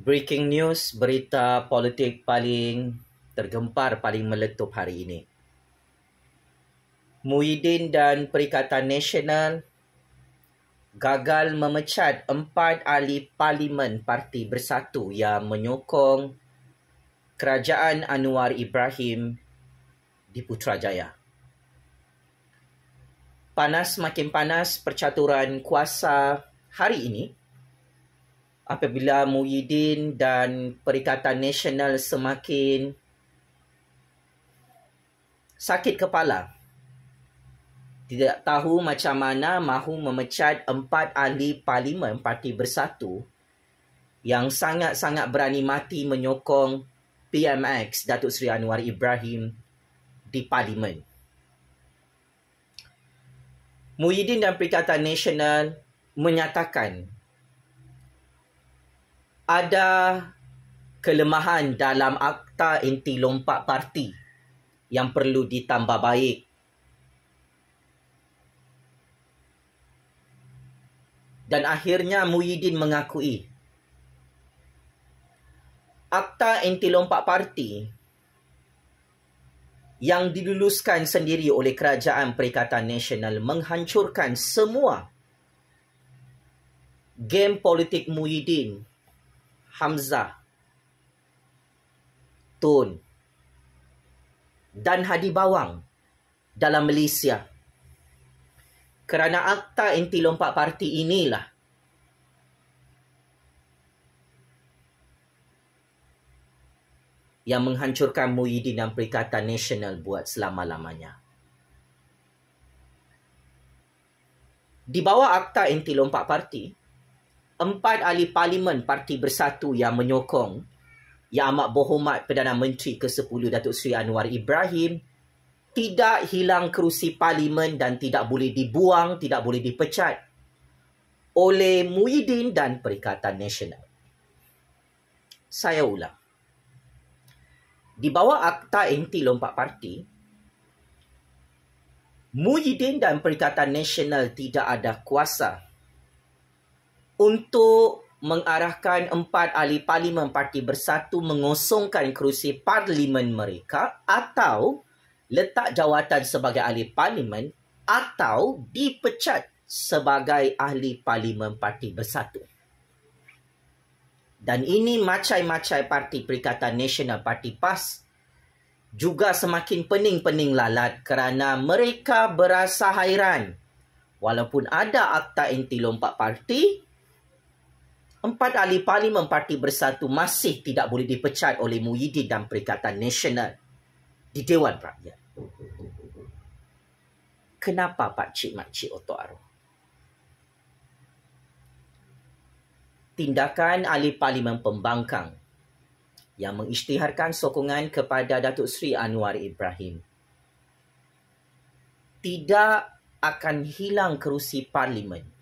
Breaking news, berita politik paling tergempar, paling meletup hari ini. Muhyiddin dan Perikatan Nasional gagal memecat 4 ahli parlimen Parti Bersatu yang menyokong kerajaan Anwar Ibrahim di Putrajaya. Panas makin panas percaturan kuasa hari ini apabila Muhyiddin dan Perikatan Nasional semakin sakit kepala. Tidak tahu macam mana mahu memecat 4 ahli parlimen Parti Bersatu yang sangat-sangat berani mati menyokong PMX Datuk Seri Anwar Ibrahim di parlimen. Muhyiddin dan Perikatan Nasional menyatakan ada kelemahan dalam Akta Anti Lompat Parti yang perlu ditambah baik. Dan akhirnya Muhyiddin mengakui Akta Anti Lompat Parti yang diluluskan sendiri oleh Kerajaan Perikatan Nasional menghancurkan semua game politik Muhyiddin, Hamzah, Tun dan Hadi Bawang dalam Malaysia. Kerana Akta Anti Lompat Parti inilah yang menghancurkan Muhyiddin dan Perikatan Nasional buat selama-lamanya. Di bawah Akta Anti Lompat Parti, 4 ahli parlimen Parti Bersatu yang menyokong Yang Amat Berhormat Perdana Menteri ke-10 Datuk Seri Anwar Ibrahim tidak hilang kerusi parlimen dan tidak boleh dibuang, tidak boleh dipecat oleh Muhyiddin dan Perikatan Nasional. Saya ulang. Di bawah Akta Anti Lompat Parti, Muhyiddin dan Perikatan Nasional tidak ada kuasa untuk mengarahkan 4 ahli parlimen Parti Bersatu mengosongkan kerusi parlimen mereka atau letak jawatan sebagai ahli parlimen atau dipecat sebagai ahli parlimen Parti Bersatu. Dan ini macai-macai parti Perikatan Nasional Parti PAS juga semakin pening-pening lalat kerana mereka berasa hairan. Walaupun ada Akta Anti Lompat Parti, 4 ahli parlimen Parti Bersatu masih tidak boleh dipecat oleh Muhyiddin dan Perikatan Nasional di Dewan Rakyat. Kenapa pakcik-makcik otak arwah? Tindakan ahli parlimen pembangkang yang mengisytiharkan sokongan kepada Datuk Seri Anwar Ibrahim tidak akan hilang kerusi parlimen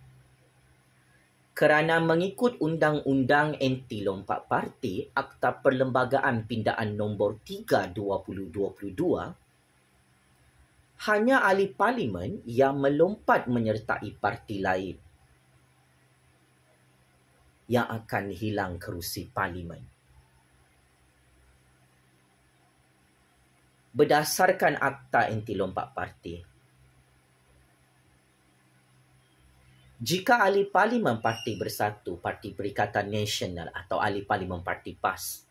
kerana mengikut Undang-Undang Anti Lompat Parti Akta Perlembagaan Pindaan Nombor 3 2022, hanya ahli parlimen yang melompat menyertai parti lain yang akan hilang kerusi parlimen. Berdasarkan Akta Anti Lompat Parti, jika ahli parlimen Parti Bersatu, Parti Perikatan Nasional atau ahli parlimen Parti PAS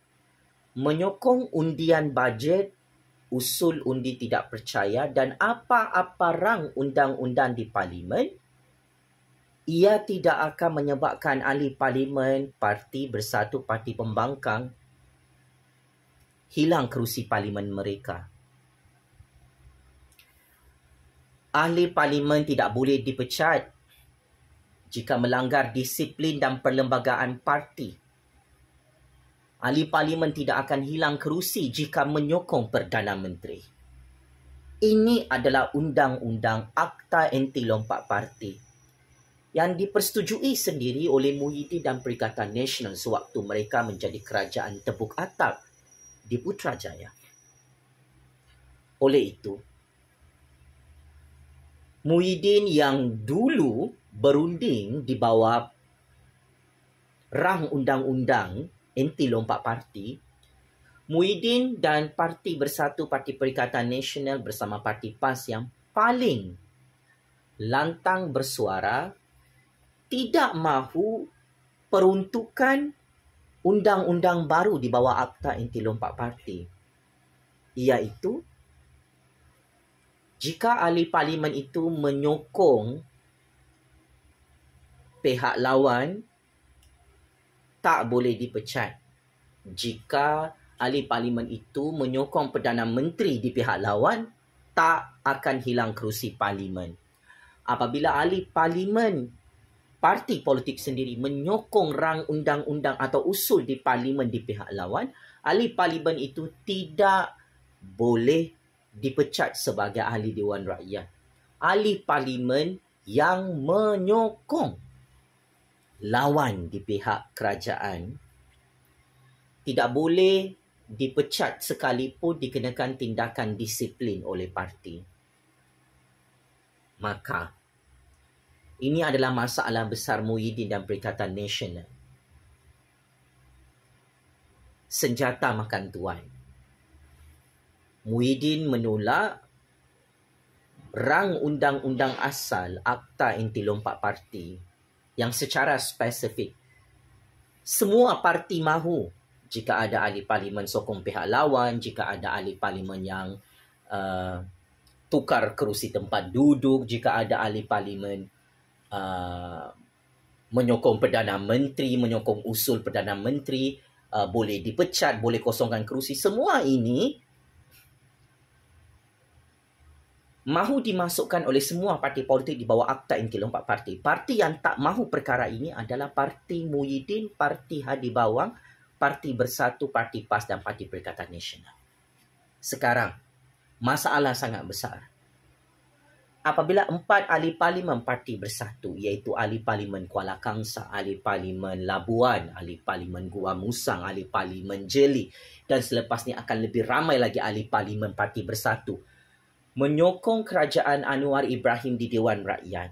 menyokong undian bajet, usul undi tidak percaya dan apa-apa rang undang-undang di parlimen, ia tidak akan menyebabkan ahli parlimen Parti Bersatu, Parti Pembangkang hilang kerusi parlimen mereka. Ahli parlimen tidak boleh dipecat jika melanggar disiplin dan perlembagaan parti. Ahli parlimen tidak akan hilang kerusi jika menyokong Perdana Menteri. Ini adalah undang-undang Akta Anti Lompat Parti yang dipersetujui sendiri oleh Muhyiddin dan Perikatan Nasional sewaktu mereka menjadi kerajaan tepuk atap di Putrajaya. Oleh itu, Muhyiddin yang dulu berunding di bawah rang undang-undang anti lompat parti, Muhyiddin dan Parti Bersatu Parti Perikatan Nasional bersama Parti PAS yang paling lantang bersuara tidak mahu peruntukan undang-undang baru di bawah Akta Anti Lompat Parti, iaitu jika ahli parlimen itu menyokong pihak lawan, tak boleh dipecat. Jika ahli parlimen itu menyokong Perdana Menteri di pihak lawan, tak akan hilang kerusi parlimen. Apabila ahli parlimen parti politik sendiri menyokong rang undang-undang atau usul di parlimen di pihak lawan, ahli parlimen itu tidak boleh dipecat sebagai ahli Dewan Rakyat. Ahli parlimen yang menyokong lawan di pihak kerajaan tidak boleh dipecat sekalipun dikenakan tindakan disiplin oleh parti. Maka ini adalah masalah besar Muhyiddin dan Perikatan Nasional. Senjata makan tuan. Muhyiddin menolak rang undang-undang asal Akta Anti Lompat Parti yang secara spesifik semua parti mahu jika ada ahli parlimen sokong pihak lawan, jika ada ahli parlimen yang tukar kerusi tempat duduk, jika ada ahli parlimen menyokong Perdana Menteri, menyokong usul Perdana Menteri, boleh dipecat, boleh kosongkan kerusi. Semua ini mahu dimasukkan oleh semua parti politik di bawah Akta Anti Lompat Parti. Parti yang tak mahu perkara ini adalah Parti Muhyiddin, Parti Hadi Bawang, Parti Bersatu, Parti PAS dan Parti Perikatan Nasional. Sekarang, masalah sangat besar. Apabila 4 ahli parlimen Parti Bersatu, iaitu ahli parlimen Kuala Kangsar, ahli parlimen Labuan, ahli parlimen Gua Musang, ahli parlimen Jeli, dan selepas ini akan lebih ramai lagi ahli parlimen Parti Bersatu, menyokong kerajaan Anwar Ibrahim di Dewan Rakyat.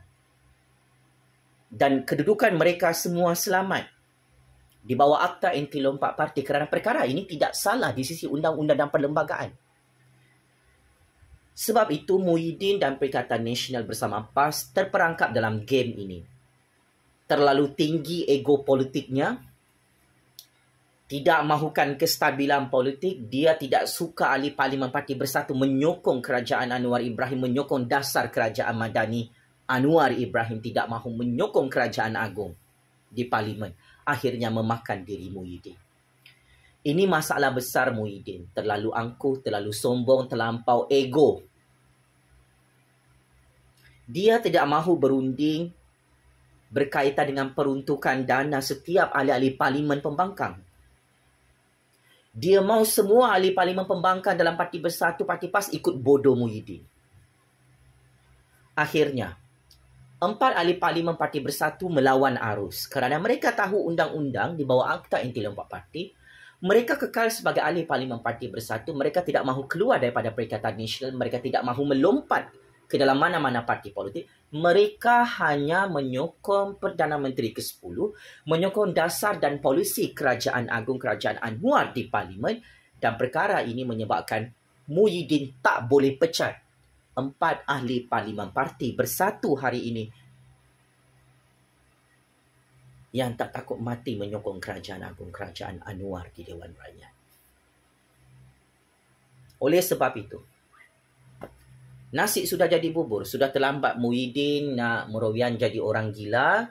Dan kedudukan mereka semua selamat di bawah Akta Anti Lompat Parti kerana perkara ini tidak salah di sisi undang-undang dan perlembagaan. Sebab itu Muhyiddin dan Perikatan Nasional bersama PAS terperangkap dalam game ini. Terlalu tinggi ego politiknya, tidak mahukan kestabilan politik, dia tidak suka ahli parlimen Parti Bersatu menyokong kerajaan Anwar Ibrahim, menyokong dasar kerajaan Madani. Anwar Ibrahim tidak mahu menyokong kerajaan agung di parlimen. Akhirnya memakan diri Muhyiddin. Ini masalah besar Muhyiddin. Terlalu angkuh, terlalu sombong, terlampau ego. Dia tidak mahu berunding berkaitan dengan peruntukan dana setiap ahli-ahli parlimen pembangkang. Dia mahu semua ahli parlimen pembangkang dalam Parti Bersatu, Parti PAS ikut bodoh Muhyiddin. Akhirnya, 4 ahli parlimen Parti Bersatu melawan arus kerana mereka tahu undang-undang di bawah Akta Anti Lompat Parti. Mereka kekal sebagai ahli parlimen Parti Bersatu. Mereka tidak mahu keluar daripada Perikatan Nasional. Mereka tidak mahu melompat ke dalam mana-mana parti politik. Mereka hanya menyokong Perdana Menteri ke-10, menyokong dasar dan polisi Kerajaan Agung Kerajaan Anwar di parlimen, dan perkara ini menyebabkan Muhyiddin tak boleh pecat 4 ahli parlimen Parti Bersatu hari ini yang tak takut mati menyokong Kerajaan Agung Kerajaan Anwar di Dewan Rakyat. Oleh sebab itu, nasi sudah jadi bubur. Sudah terlambat Muhyiddin nak meroyan jadi orang gila,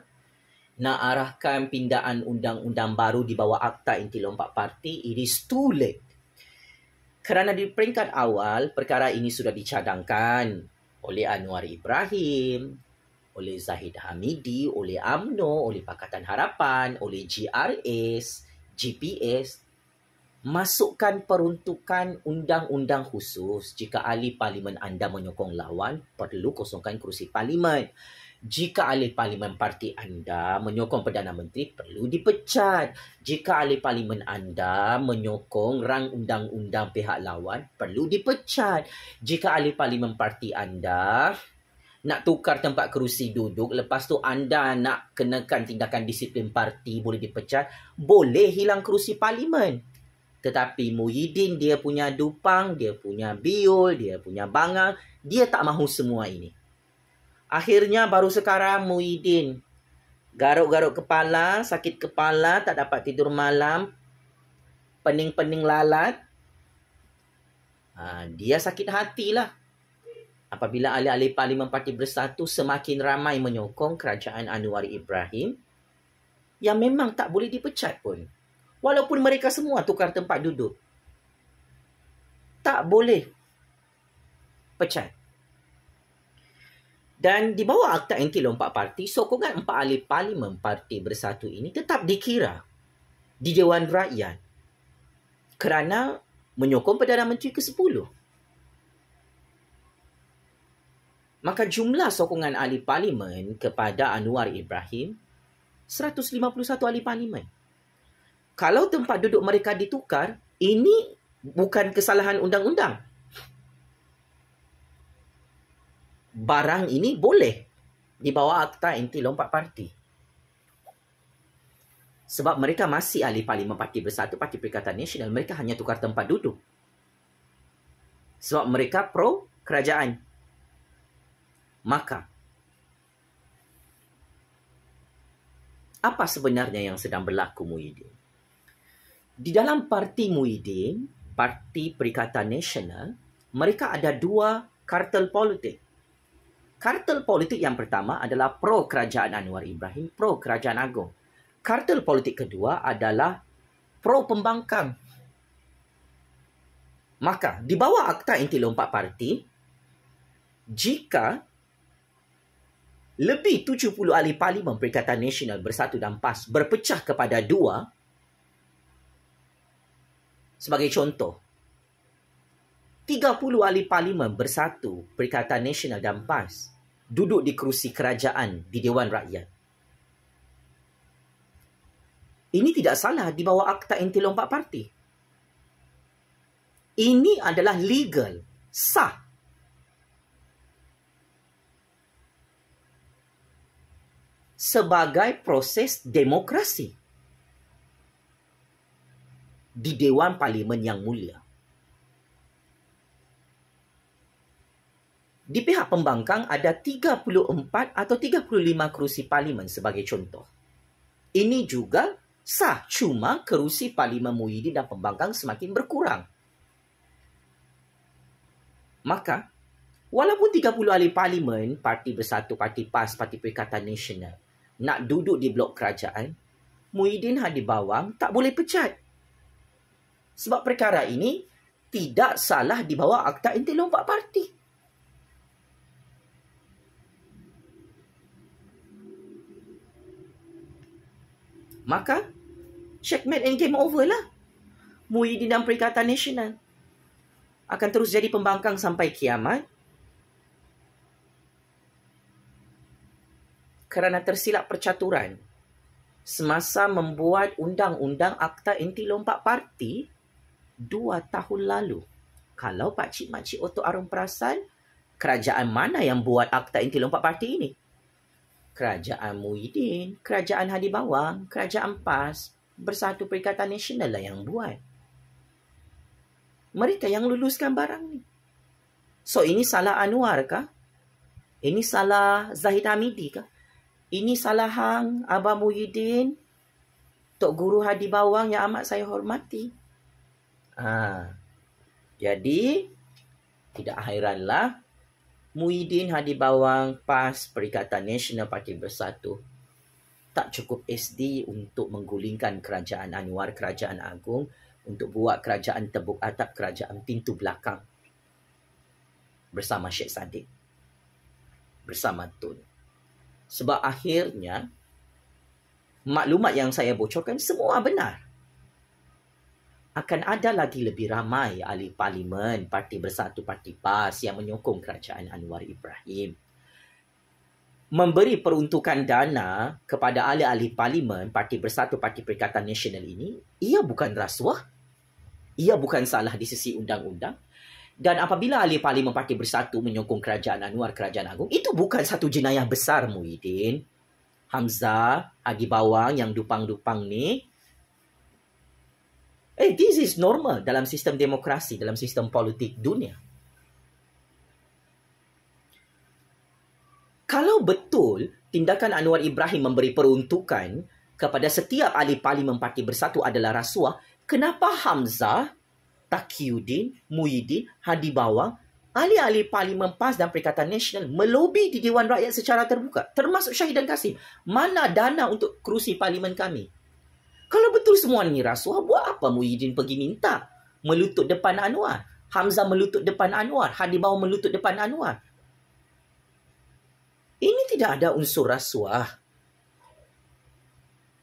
nak arahkan pindaan undang-undang baru di bawah Akta Anti Lompat Parti. It is too late. Kerana di peringkat awal, perkara ini sudah dicadangkan oleh Anwar Ibrahim, oleh Zahid Hamidi, oleh UMNO, oleh Pakatan Harapan, oleh GRS, GPS. Masukkan peruntukan undang-undang khusus. Jika ahli parlimen anda menyokong lawan, perlu kosongkan kerusi parlimen. Jika ahli parlimen parti anda menyokong Perdana Menteri, perlu dipecat. Jika ahli parlimen anda menyokong rang undang-undang pihak lawan, perlu dipecat. Jika ahli parlimen parti anda nak tukar tempat kerusi duduk, lepas tu anda nak kenakan tindakan disiplin parti, boleh dipecat, boleh hilang kerusi parlimen. Tetapi Muhyiddin dia punya dupang, dia punya biol, dia punya bangang, dia tak mahu semua ini. Akhirnya baru sekarang Muhyiddin garuk-garuk kepala, sakit kepala, tak dapat tidur malam, pening-pening lalat. Dia sakit hatilah apabila ahli-ahli Parlimen Parti Bersatu semakin ramai menyokong kerajaan Anwar Ibrahim yang memang tak boleh dipecat pun. Walaupun mereka semua tukar tempat duduk, tak boleh pecat. Dan di bawah Akta Anti Lompat Parti, sokongan 4 ahli Parlimen Parti Bersatu ini tetap dikira di Dewan Rakyat kerana menyokong Perdana Menteri ke-10. Maka jumlah sokongan ahli parlimen kepada Anwar Ibrahim 151 ahli parlimen. Kalau tempat duduk mereka ditukar, ini bukan kesalahan undang-undang. Barang ini boleh di bawah Akta Anti Lompat Parti. Sebab mereka masih ahli Parlimen Parti Bersatu, Parti Perikatan Nasional. Mereka hanya tukar tempat duduk. Sebab mereka pro kerajaan. Maka, apa sebenarnya yang sedang berlaku Muhyiddin? Di dalam parti Muhyiddin, Parti Perikatan Nasional, mereka ada 2 kartel politik. Kartel politik yang pertama adalah pro kerajaan Anwar Ibrahim, pro kerajaan agung. Kartel politik kedua adalah pro pembangkang. Maka, di bawah Akta Anti Lompat Parti, jika lebih 70 ahli Parlimen Perikatan Nasional Bersatu dan PAS berpecah kepada 2, sebagai contoh, 30 ahli Parlimen Bersatu Perikatan Nasional dan PAS duduk di kerusi kerajaan di Dewan Rakyat. Ini tidak salah di bawah Akta Anti Lompat Parti. Ini adalah legal, sah. Sebagai proses demokrasi di Dewan Parlimen yang mulia. Di pihak pembangkang ada 34 atau 35 kerusi parlimen sebagai contoh. Ini juga sah, cuma kerusi Parlimen Muhyiddin dan pembangkang semakin berkurang. Maka, walaupun 30 ahli Parlimen, Parti Bersatu, Parti PAS, Parti Perikatan Nasional nak duduk di blok kerajaan, Muhyiddin Hadi Bawang tak boleh pecat. Sebab perkara ini tidak salah di bawah Akta Anti Lompat Parti. Maka, checkmate and game over lah. Muhyiddin dan Perikatan Nasional akan terus jadi pembangkang sampai kiamat kerana tersilap percaturan semasa membuat undang-undang Akta Anti Lompat Parti 2 tahun lalu. Kalau pakcik-makcik otok arum perasan, kerajaan mana yang buat Akta Anti Lompat Parti ini? Kerajaan Muhyiddin, Kerajaan Hadi Bawang, Kerajaan PAS, Bersatu Perikatan Nasional lah yang buat. Mereka yang luluskan barang ni. So, ini salah Anwar kah? Ini salah Zahid Hamidi kah? Ini salah hang Abah Muhyiddin, Tok Guru Hadi Bawang yang amat saya hormati. Jadi, tidak hairanlah Muhyiddin Hadi Bawang, PAS, Perikatan Nasional Parti Bersatu tak cukup SD untuk menggulingkan kerajaan Anwar, kerajaan agung, untuk buat kerajaan tebuk atap, kerajaan pintu belakang bersama Syed Saddiq, bersama Tun. Sebab akhirnya maklumat yang saya bocorkan semua benar. Akan ada lagi lebih ramai ahli Parlimen Parti Bersatu, Parti PAS yang menyokong kerajaan Anwar Ibrahim. Memberi peruntukan dana kepada ahli-ahli Parlimen Parti Bersatu, Parti Perikatan Nasional ini, ia bukan rasuah. Ia bukan salah di sisi undang-undang. Dan apabila ahli Parlimen Parti Bersatu menyokong kerajaan Anwar, kerajaan agung, itu bukan satu jenayah besar, Muhyiddin. Hamzah, Hadi Bawang yang dupang-dupang ni, this is normal dalam sistem demokrasi, dalam sistem politik dunia. Kalau betul tindakan Anwar Ibrahim memberi peruntukan kepada setiap ahli Parlimen Parti Bersatu adalah rasuah, kenapa Hamzah, Taqiyuddin, Muhyiddin, Hadi Bawang, ahli-ahli Parlimen PAS dan Perikatan Nasional melobi di Dewan Rakyat secara terbuka, termasuk Syahidan Kasim? Mana dana untuk kerusi Parlimen kami? Kalau betul semua ini rasuah, buat apa Muhyiddin pergi minta melutut depan Anwar? Hamzah melutut depan Anwar, Hadi Bawang melutut depan Anwar. Ini tidak ada unsur rasuah.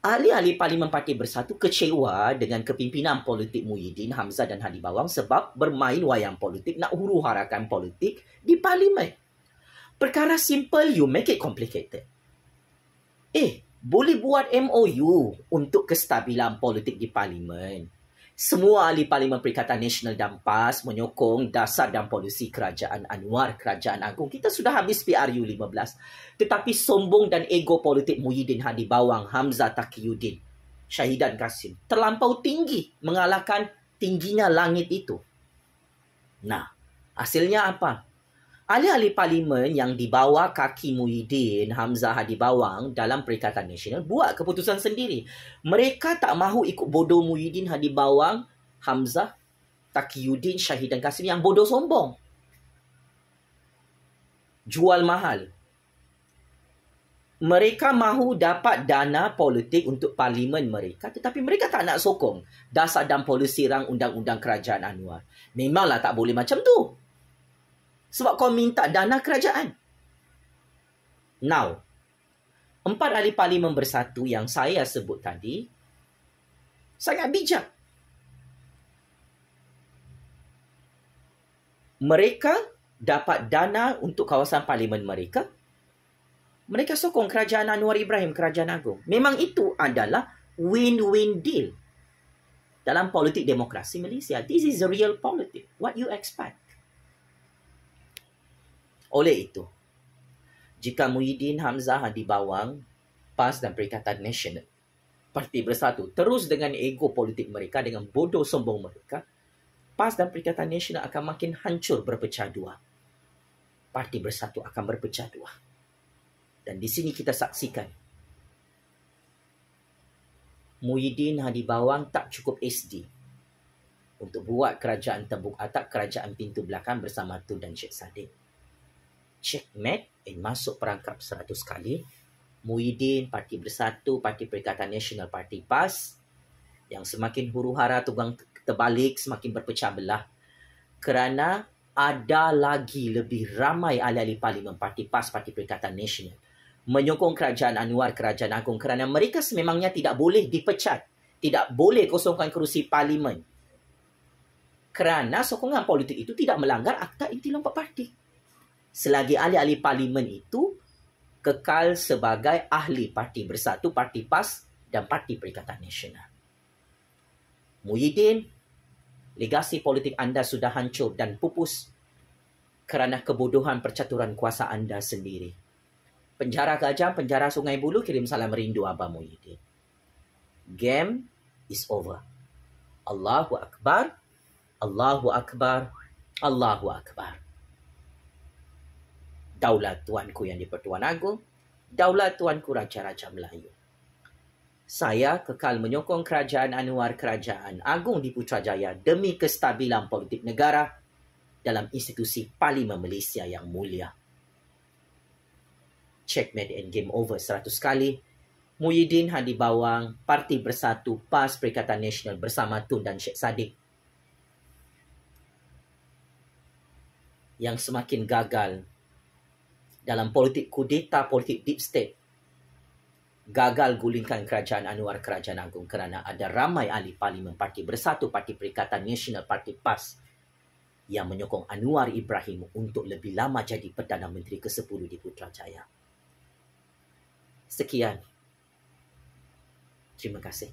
Ahli-ahli Parlimen Parti Bersatu kecewa dengan kepimpinan politik Muhyiddin, Hamzah dan Hadi Bawang sebab bermain wayang politik, nak huru-harakan politik di Parlimen. Perkara simple, you make it complicated. Boleh buat MOU untuk kestabilan politik di Parlimen. Semua ahli Parlimen Perikatan Nasional dan PAS menyokong dasar dan polisi kerajaan Anwar, kerajaan agung. Kita sudah habis PRU 15. Tetapi sombong dan ego politik Muhyiddin, Hadi Bawang, Hamzah, Taqiyuddin, Syahidan Kasim terlampau tinggi, mengalahkan tingginya langit itu. Nah, hasilnya apa? Ahli-ahli Parlimen yang di bawah kaki Muhyiddin, Hamzah, Hadi Bawang dalam Perikatan Nasional buat keputusan sendiri. Mereka tak mahu ikut bodoh Muhyiddin, Hadi Bawang, Hamzah, Taqiyuddin, Syahidan Kasim yang bodoh sombong. Jual mahal. Mereka mahu dapat dana politik untuk Parlimen mereka, tetapi mereka tak nak sokong dasar dan polisi rang undang-undang kerajaan Anwar. Memanglah tak boleh macam tu. Sebab kau minta dana kerajaan. Now, 4 ahli Parlimen Bersatu yang saya sebut tadi sangat bijak. Mereka dapat dana untuk kawasan Parlimen mereka. Mereka sokong kerajaan Anwar Ibrahim, kerajaan agung. Memang itu adalah win-win deal dalam politik demokrasi Malaysia. This is the real politics. What you expect? Oleh itu, jika Muhyiddin, Hamzah, Hadi Bawang, PAS dan Perikatan Nasional Parti Bersatu terus dengan ego politik mereka, dengan bodoh sombong mereka, PAS dan Perikatan Nasional akan makin hancur, berpecah dua. Parti Bersatu akan berpecah dua. Dan di sini kita saksikan Muhyiddin, Hadi Bawang tak cukup SD untuk buat kerajaan tembok atap, kerajaan pintu belakang bersama Tun dan Syed Saddiq. Checkmate, masuk perangkap 100 kali. Muhyiddin, Parti Bersatu, Parti Perikatan Nasional, Parti PAS yang semakin huru-hara, tunggang terbalik, semakin berpecah belah. Kerana ada lagi lebih ramai ahli-ahli Parlimen Parti PAS, Parti Perikatan Nasional menyokong kerajaan Anwar, kerajaan agung, kerana mereka sememangnya tidak boleh dipecat, tidak boleh kosongkan kerusi Parlimen. Kerana sokongan politik itu tidak melanggar Akta Inti Lompat Parti. Selagi ahli-ahli Parlimen itu kekal sebagai ahli Parti Bersatu, Parti PAS dan Parti Perikatan Nasional. Muhyiddin, legasi politik anda sudah hancur dan pupus kerana kebodohan percaturan kuasa anda sendiri. Penjara Gajah, penjara Sungai Buloh, kirim salam rindu Abah Muhyiddin. Game is over. Allahu Akbar, Allahu Akbar, Allahu Akbar. Daulat Tuanku yang di-Pertuan Agong, daulat Tuanku Raja-Raja Melayu. Saya kekal menyokong kerajaan Anwar, kerajaan agung di Putrajaya demi kestabilan politik negara dalam institusi Parlimen Malaysia yang mulia. Checkmate and game over 100 kali. Muhyiddin, Hadi Bawang, Parti Bersatu, PAS, Perikatan Nasional bersama Tun dan Syed Saddiq yang semakin gagal dalam politik kudeta, politik deep state, gagal gulingkan kerajaan Anwar, kerajaan agung kerana ada ramai ahli Parlimen Parti Bersatu, Parti Perikatan Nasional, Parti PAS yang menyokong Anwar Ibrahim untuk lebih lama jadi Perdana Menteri ke-10 di Putrajaya. Sekian. Terima kasih.